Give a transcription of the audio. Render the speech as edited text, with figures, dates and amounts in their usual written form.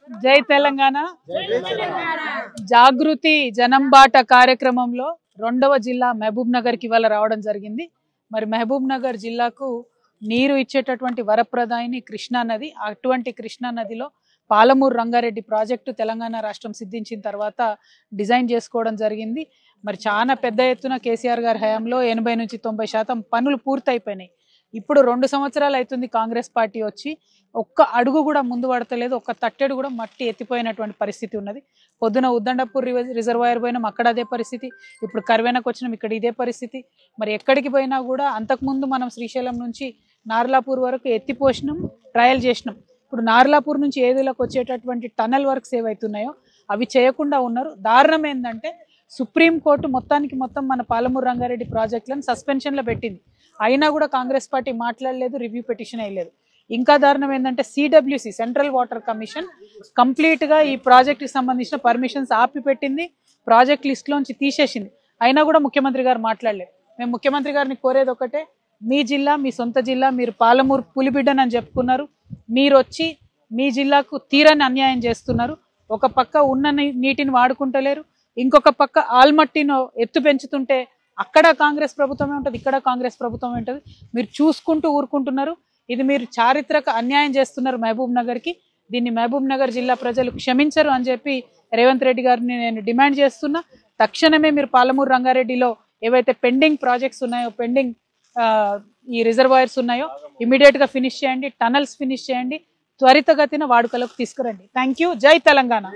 జై తెలంగాణ జాగృతి జనంబాట కార్యక్రమంలో రెండవ జిల్లా మహబూబ్ నగర్ కి ఇవాళ రావడం జరిగింది. మరి మహబూబ్ నగర్ జిల్లాకు నీరు ఇచ్చేటటువంటి వరప్రదాయిని కృష్ణా నది. అటువంటి కృష్ణా నదిలో పాలమూరు రంగారెడ్డి ప్రాజెక్టు తెలంగాణ రాష్ట్రం సిద్ధించిన తర్వాత డిజైన్ చేసుకోవడం జరిగింది. మరి చాలా పెద్ద ఎత్తున కేసీఆర్ గారి హయాంలో 80 నుంచి 90% పనులు పూర్తయిపోయినాయి. ఇప్పుడు 2 సంవత్సరాలు అవుతుంది కాంగ్రెస్ పార్టీ వచ్చి, ఒక్క అడుగు కూడా ముందు పడతలేదు, ఒక్క తట్టెడు కూడా మట్టి ఎత్తిపోయినటువంటి పరిస్థితి ఉన్నది. పొద్దున ఉద్దండపూర్ రిజర్వాయర్ పోయినాం, అక్కడ అదే పరిస్థితి. ఇప్పుడు కర్వేనకు వచ్చినాం, ఇక్కడ ఇదే పరిస్థితి. మరి ఎక్కడికి పోయినా కూడా అంతకుముందు మనం శ్రీశైలం నుంచి నార్లాపూర్ వరకు ఎత్తిపోసినాం, ట్రయల్ చేసినాం. ఇప్పుడు నార్లాపూర్ నుంచి ఏదులకు వచ్చేటటువంటి టనల్ వర్క్స్ ఏవైతున్నాయో అవి చేయకుండా ఉన్నారు. దారుణం ఏంటంటే సుప్రీంకోర్టు మొత్తం మన పాలమూరు రంగారెడ్డి ప్రాజెక్టులను సస్పెన్షన్లో పెట్టింది. అయినా కూడా కాంగ్రెస్ పార్టీ మాట్లాడలేదు, రివ్యూ పిటిషన్ వేయలేదు. ఇంకా దారుణం ఏంటంటే సిడబ్ల్యూసి సెంట్రల్ వాటర్ కమిషన్ కంప్లీట్గా ఈ ప్రాజెక్టుకి సంబంధించిన పర్మిషన్స్ ఆపిపెట్టింది, ప్రాజెక్ట్ లిస్ట్లోంచి తీసేసింది. అయినా కూడా ముఖ్యమంత్రి గారు మాట్లాడలేదు. మేము ముఖ్యమంత్రి గారిని కోరేది ఒకటే, మీ జిల్లా, మీ సొంత జిల్లా, మీరు పాలమూరు పులిబిడ్డనని చెప్పుకున్నారు. మీరు వచ్చి మీ జిల్లాకు తీరని అన్యాయం చేస్తున్నారు. ఒక పక్క ఉన్న నీటిని వాడుకుంటలేరు, ఇంకొక పక్క ఆల్మట్టిను ఎత్తు పెంచుతుంటే అక్కడ కాంగ్రెస్ ప్రభుత్వమే ఉంటుంది, ఇక్కడ కాంగ్రెస్ ప్రభుత్వమే ఉంటుంది. మీరు చూసుకుంటూ ఊరుకుంటున్నారు. ఇది మీరు చారిత్రక అన్యాయం చేస్తున్నారు మహబూబ్ నగర్కి. దీన్ని మహబూబ్ నగర్ జిల్లా ప్రజలు క్షమించరు అని చెప్పి రేవంత్ రెడ్డి గారిని నేను డిమాండ్ చేస్తున్నా. తక్షణమే మీరు పాలమూరు రంగారెడ్డిలో ఏవైతే పెండింగ్ ప్రాజెక్ట్స్ ఉన్నాయో, పెండింగ్ ఈ రిజర్వాయర్స్ ఉన్నాయో ఇమీడియట్గా ఫినిష్ చేయండి, టనల్స్ ఫినిష్ చేయండి, త్వరితగతిన వాడుకలోకి తీసుకురండి. Thank you. జై తెలంగాణ.